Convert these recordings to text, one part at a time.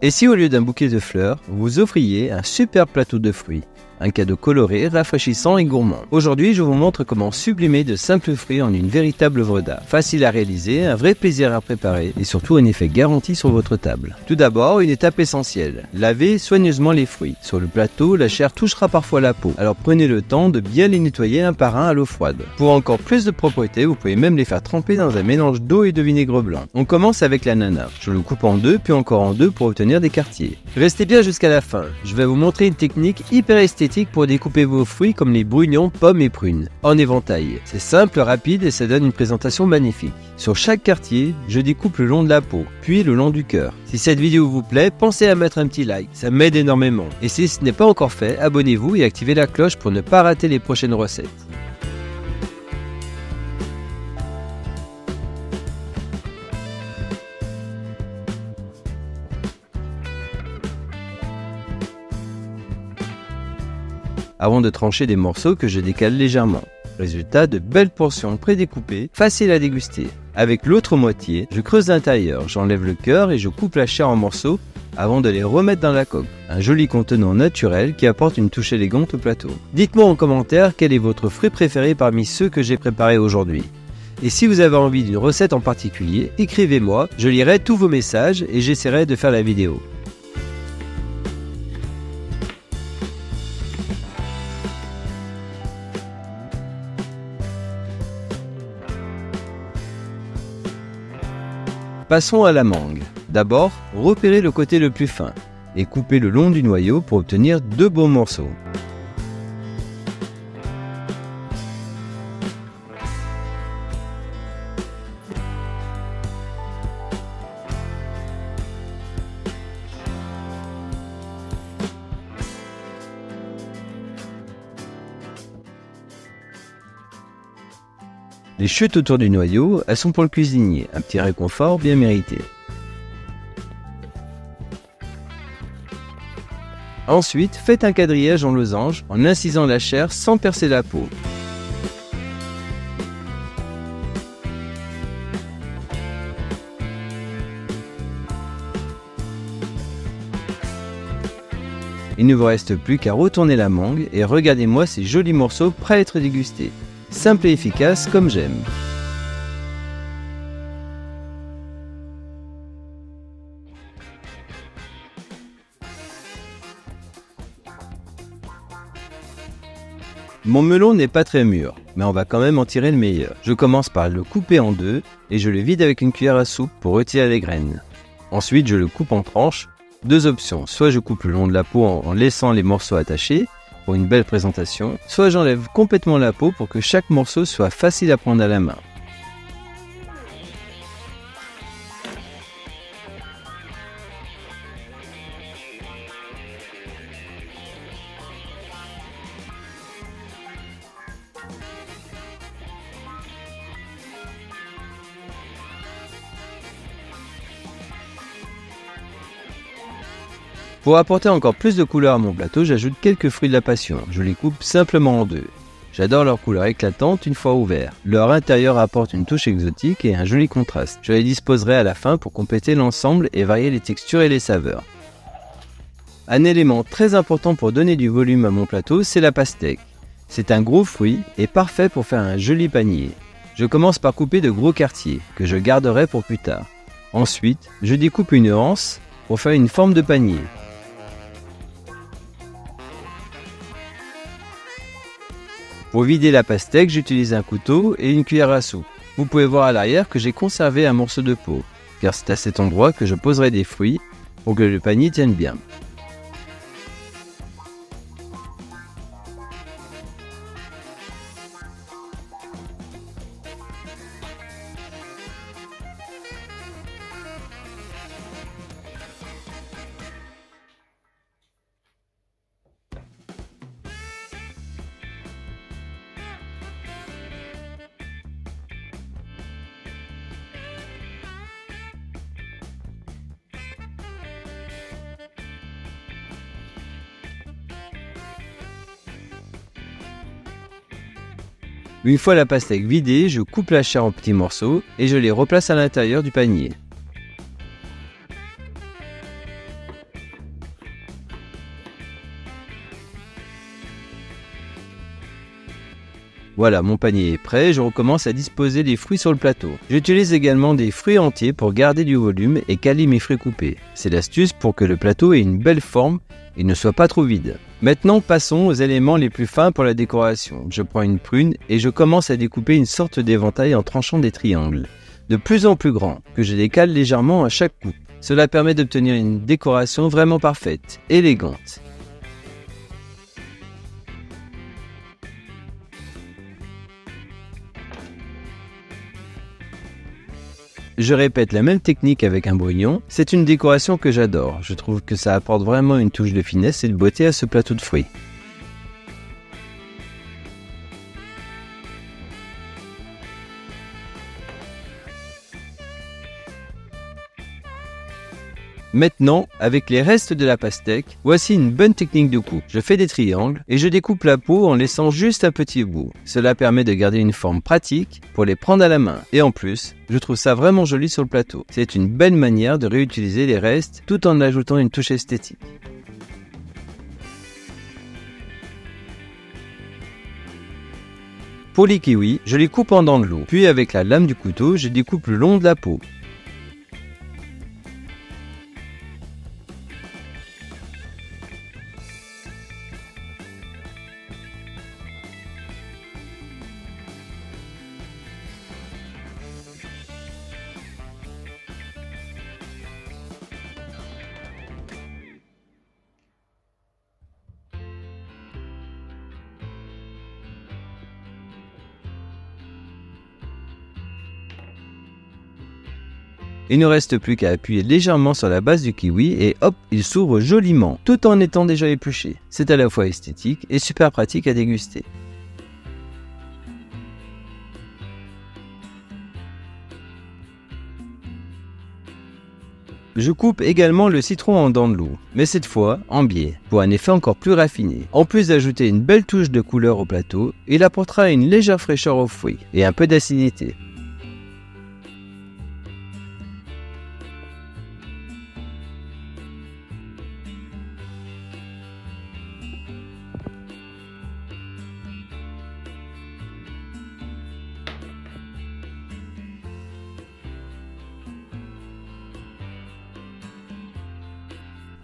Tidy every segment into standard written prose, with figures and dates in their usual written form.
Et si au lieu d'un bouquet de fleurs, vous offriez un super plateau de fruits? Un cadeau coloré, rafraîchissant et gourmand. Aujourd'hui, je vous montre comment sublimer de simples fruits en une véritable œuvre d'art. Facile à réaliser, un vrai plaisir à préparer et surtout un effet garanti sur votre table. Tout d'abord, une étape essentielle. Lavez soigneusement les fruits. Sur le plateau, la chair touchera parfois la peau. Alors prenez le temps de bien les nettoyer un par un à l'eau froide. Pour encore plus de propreté, vous pouvez même les faire tremper dans un mélange d'eau et de vinaigre blanc. On commence avec l'ananas. Je le coupe en deux, puis encore en deux pour obtenir des quartiers. Restez bien jusqu'à la fin. Je vais vous montrer une technique hyper esthétique pour découper vos fruits comme les brugnons, pommes et prunes, en éventail. C'est simple, rapide et ça donne une présentation magnifique. Sur chaque quartier, je découpe le long de la peau, puis le long du cœur. Si cette vidéo vous plaît, pensez à mettre un petit like, ça m'aide énormément. Et si ce n'est pas encore fait, abonnez-vous et activez la cloche pour ne pas rater les prochaines recettes. Avant de trancher des morceaux que je décale légèrement. Résultat, de belles portions prédécoupées, faciles à déguster. Avec l'autre moitié, je creuse l'intérieur, j'enlève le cœur et je coupe la chair en morceaux avant de les remettre dans la coque. Un joli contenant naturel qui apporte une touche élégante au plateau. Dites-moi en commentaire quel est votre fruit préféré parmi ceux que j'ai préparés aujourd'hui. Et si vous avez envie d'une recette en particulier, écrivez-moi, je lirai tous vos messages et j'essaierai de faire la vidéo. Passons à la mangue. D'abord, repérez le côté le plus fin et coupez le long du noyau pour obtenir deux beaux morceaux. Les chutes autour du noyau, elles sont pour le cuisinier, un petit réconfort bien mérité. Ensuite, faites un quadrillage en losange en incisant la chair sans percer la peau. Il ne vous reste plus qu'à retourner la mangue et regardez-moi ces jolis morceaux prêts à être dégustés. Simple et efficace comme j'aime. Mon melon n'est pas très mûr, mais on va quand même en tirer le meilleur. Je commence par le couper en deux et je le vide avec une cuillère à soupe pour retirer les graines. Ensuite, je le coupe en tranches. Deux options, soit je coupe le long de la peau en laissant les morceaux attachés, pour une belle présentation, soit j'enlève complètement la peau pour que chaque morceau soit facile à prendre à la main. Pour apporter encore plus de couleur à mon plateau, j'ajoute quelques fruits de la passion. Je les coupe simplement en deux. J'adore leur couleur éclatante une fois ouverts. Leur intérieur apporte une touche exotique et un joli contraste. Je les disposerai à la fin pour compléter l'ensemble et varier les textures et les saveurs. Un élément très important pour donner du volume à mon plateau, c'est la pastèque. C'est un gros fruit et parfait pour faire un joli panier. Je commence par couper de gros quartiers, que je garderai pour plus tard. Ensuite, je découpe une anse pour faire une forme de panier. Pour vider la pastèque, j'utilise un couteau et une cuillère à soupe. Vous pouvez voir à l'arrière que j'ai conservé un morceau de peau, car c'est à cet endroit que je poserai des fruits pour que le panier tienne bien. Une fois la pastèque vidée, je coupe la chair en petits morceaux et je les replace à l'intérieur du panier. Voilà, mon panier est prêt, je recommence à disposer les fruits sur le plateau. J'utilise également des fruits entiers pour garder du volume et caler mes fruits coupés. C'est l'astuce pour que le plateau ait une belle forme et ne soit pas trop vide. Maintenant, passons aux éléments les plus fins pour la décoration. Je prends une prune et je commence à découper une sorte d'éventail en tranchant des triangles, de plus en plus grands, que je décale légèrement à chaque coupe. Cela permet d'obtenir une décoration vraiment parfaite, élégante. Je répète la même technique avec un brugnon, c'est une décoration que j'adore. Je trouve que ça apporte vraiment une touche de finesse et de beauté à ce plateau de fruits. Maintenant, avec les restes de la pastèque, voici une bonne technique de coupe. Je fais des triangles et je découpe la peau en laissant juste un petit bout. Cela permet de garder une forme pratique pour les prendre à la main. Et en plus, je trouve ça vraiment joli sur le plateau. C'est une belle manière de réutiliser les restes tout en ajoutant une touche esthétique. Pour les kiwis, je les coupe en dents de loup. Puis avec la lame du couteau, je découpe le long de la peau. Il ne reste plus qu'à appuyer légèrement sur la base du kiwi et hop, il s'ouvre joliment, tout en étant déjà épluché. C'est à la fois esthétique et super pratique à déguster. Je coupe également le citron en dents de loup, mais cette fois en biais, pour un effet encore plus raffiné. En plus d'ajouter une belle touche de couleur au plateau, il apportera une légère fraîcheur aux fruits et un peu d'acidité.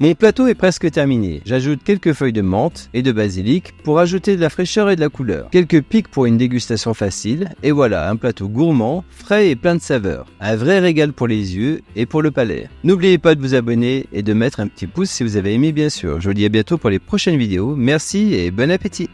Mon plateau est presque terminé. J'ajoute quelques feuilles de menthe et de basilic pour ajouter de la fraîcheur et de la couleur. Quelques pics pour une dégustation facile. Et voilà, un plateau gourmand, frais et plein de saveurs. Un vrai régal pour les yeux et pour le palais. N'oubliez pas de vous abonner et de mettre un petit pouce si vous avez aimé bien sûr. Je vous dis à bientôt pour les prochaines vidéos. Merci et bon appétit!